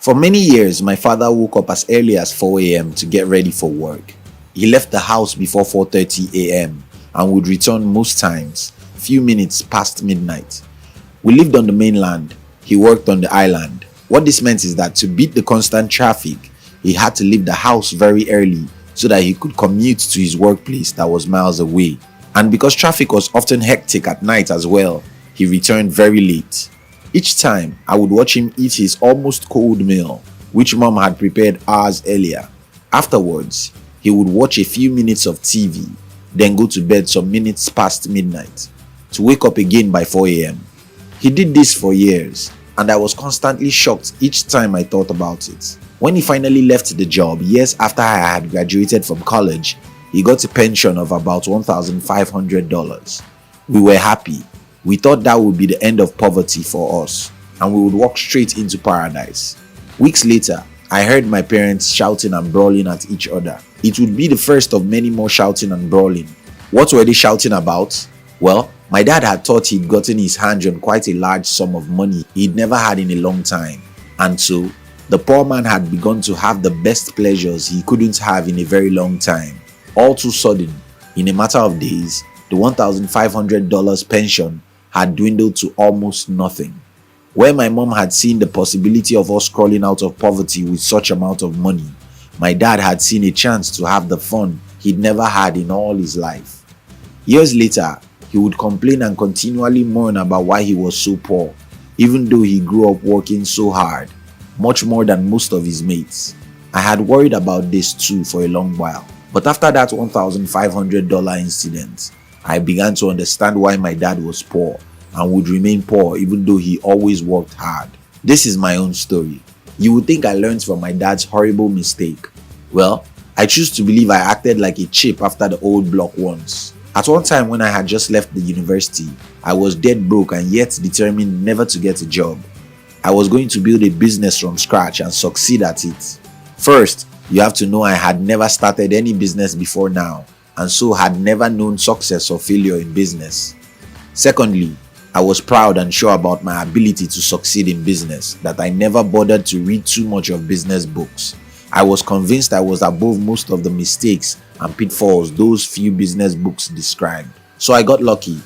For many years, my father woke up as early as 4 a.m. to get ready for work. He left the house before 4:30 a.m. and would return most times few minutes past midnight. We lived on the mainland. He worked on the island. What this meant is that to beat the constant traffic, he had to leave the house very early so that he could commute to his workplace that was miles away. And because traffic was often hectic at night as well, he returned very late. Each time, I would watch him eat his almost cold meal, which mom had prepared hours earlier. Afterwards, he would watch a few minutes of TV, then go to bed some minutes past midnight, to wake up again by 4 a.m. He did this for years, and I was constantly shocked each time I thought about it. When he finally left the job years after I had graduated from college, he got a pension of about $1,500. We were happy. We thought that would be the end of poverty for us, and we would walk straight into paradise. Weeks later, I heard my parents shouting and brawling at each other. It would be the first of many more shouting and brawling. What were they shouting about? Well, my dad had thought he'd gotten his hands on quite a large sum of money he'd never had in a long time, and so the poor man had begun to have the best pleasures he couldn't have in a very long time. All too sudden, in a matter of days, the $1,500 pension had dwindled to almost nothing. Where my mom had seen the possibility of us crawling out of poverty with such amount of money, my dad had seen a chance to have the fun he'd never had in all his life. Years later, he would complain and continually mourn about why he was so poor, even though he grew up working so hard, much more than most of his mates. I had worried about this too for a long while, but after that $1,500 incident, I began to understand why my dad was poor and would remain poor even though he always worked hard. This is my own story. You would think I learned from my dad's horrible mistake. Well, I choose to believe I acted like a chip after the old block once. At one time when I had just left the university, I was dead broke and yet determined never to get a job. I was going to build a business from scratch and succeed at it. First, you have to know I had never started any business before now, and so had never known success or failure in business. Secondly, I was proud and sure about my ability to succeed in business, that I never bothered to read too much of business books. I was convinced I was above most of the mistakes and pitfalls those few business books described. So I got lucky.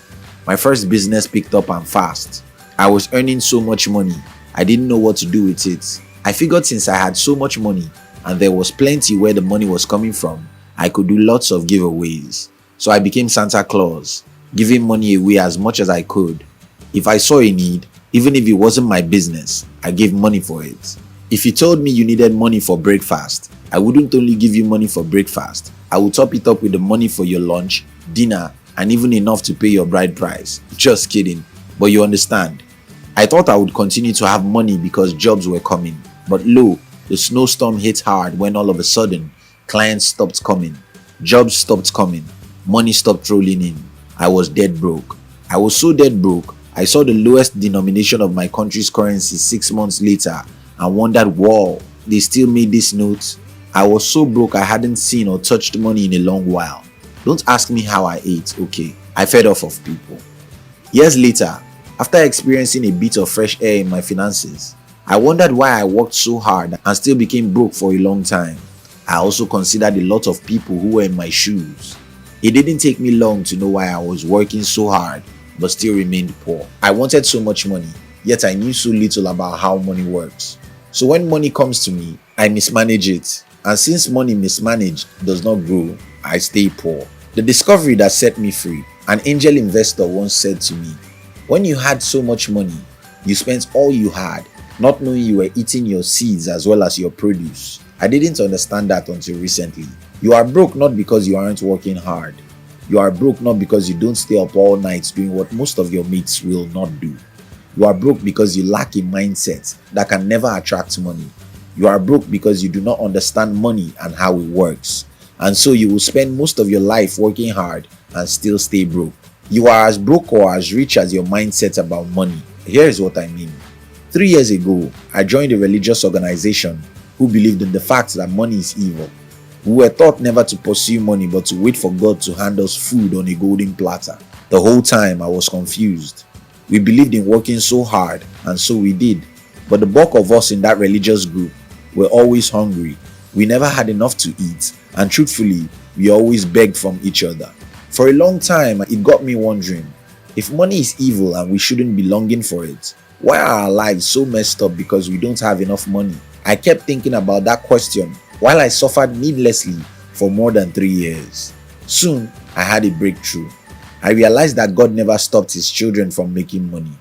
My first business picked up and fast. I was earning so much money, I didn't know what to do with it. I figured since I had so much money and there was plenty where the money was coming from, I could do lots of giveaways. So I became Santa Claus, giving money away as much as I could. If I saw a need, even if it wasn't my business, I gave money for it. If you told me you needed money for breakfast, I wouldn't only give you money for breakfast, I would top it up with the money for your lunch, dinner, and even enough to pay your bride price. Just kidding, but you understand. I thought I would continue to have money because jobs were coming, but lo, the snowstorm hit hard when all of a sudden, clients stopped coming, jobs stopped coming, money stopped rolling in. I was dead broke. I was so dead broke, I saw the lowest denomination of my country's currency 6 months later and wondered, wow, they still made this note? I was so broke I hadn't seen or touched money in a long while. Don't ask me how I ate, okay? I fed off of people. Years later, after experiencing a bit of fresh air in my finances, I wondered why I worked so hard and still became broke for a long time. I also considered a lot of people who were in my shoes. It didn't take me long to know why I was working so hard but still remained poor. I wanted so much money, yet I knew so little about how money works. So when money comes to me, I mismanage it. And since money mismanaged does not grow, I stay poor. The discovery that set me free. An angel investor once said to me, when you had so much money, you spent all you had, not knowing you were eating your seeds as well as your produce. I didn't understand that until recently. You are broke not because you aren't working hard. You are broke not because you don't stay up all night doing what most of your mates will not do. You are broke because you lack a mindset that can never attract money. You are broke because you do not understand money and how it works. And so you will spend most of your life working hard and still stay broke. You are as broke or as rich as your mindset about money. Here's what I mean. 3 years ago, I joined a religious organization who believed in the fact that money is evil. We were taught never to pursue money but to wait for God to hand us food on a golden platter. The whole time I was confused. We believed in working so hard, and so we did. But the bulk of us in that religious group were always hungry. We never had enough to eat, and truthfully, we always begged from each other. For a long time, it got me wondering, if money is evil and we shouldn't be longing for it, why are our lives so messed up because we don't have enough money? I kept thinking about that question while I suffered needlessly for more than 3 years. Soon, I had a breakthrough. I realized that God never stopped his children from making money.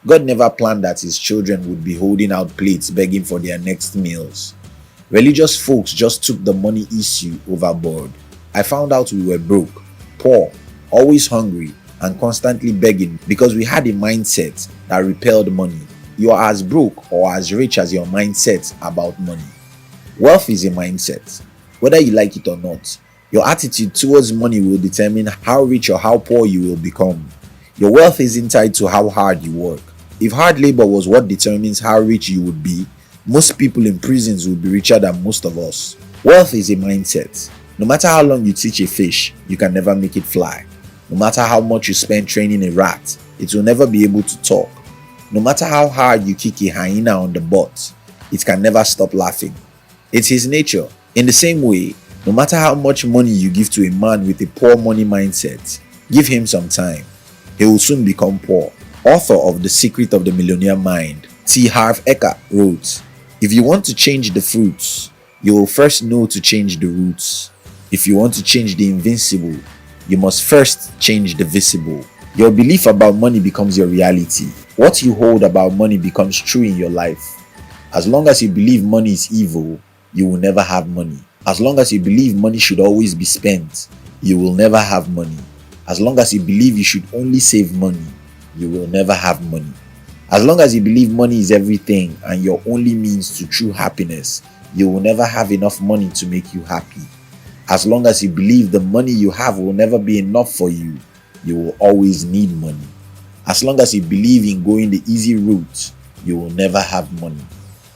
God never planned that his children would be holding out plates begging for their next meals. Religious folks just took the money issue overboard. I found out we were broke, poor, always hungry, and constantly begging because we had a mindset that repelled money. You are as broke or as rich as your mindset about money. Wealth is a mindset. Whether you like it or not, your attitude towards money will determine how rich or how poor you will become. Your wealth isn't tied to how hard you work. If hard labor was what determines how rich you would be, most people in prisons would be richer than most of us. Wealth is a mindset. No matter how long you teach a fish, you can never make it fly. No matter how much you spend training a rat, it will never be able to talk. No matter how hard you kick a hyena on the butt, it can never stop laughing. It's his nature. In the same way, no matter how much money you give to a man with a poor money mindset, give him some time. He will soon become poor. Author of The Secret of the Millionaire Mind, T. Harv Eker, wrote, "If you want to change the fruits, you will first know to change the roots. If you want to change the invincible, you must first change the visible." Your belief about money becomes your reality. What you hold about money becomes true in your life. As long as you believe money is evil, you will never have money. As long as you believe money should always be spent, you will never have money. As long as you believe you should only save money, you will never have money. As long as you believe money is everything and your only means to true happiness, you will never have enough money to make you happy. As long as you believe the money you have will never be enough for you, you will always need money. As long as you believe in going the easy route, you will never have money.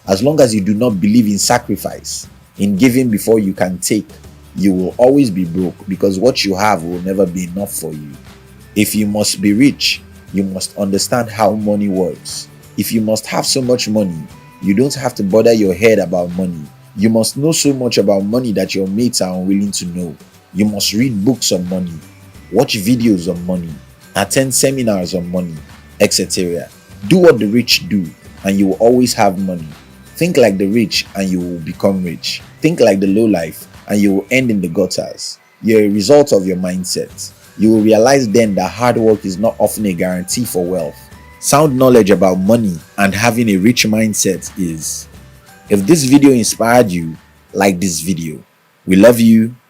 As long as you do not believe in sacrifice, in giving before you can take, you will always be broke because what you have will never be enough for you. If you must be rich, you must understand how money works. If you must have so much money, you don't have to bother your head about money. You must know so much about money that your mates are unwilling to know. You must read books on money, watch videos on money, attend seminars on money, etc. Do what the rich do, and you will always have money. Think like the rich, and you will become rich. Think like the lowlife, and you will end in the gutters. You're a result of your mindset. You will realize then that hard work is not often a guarantee for wealth. Sound knowledge about money and having a rich mindset is. If this video inspired you, like this video. We love you.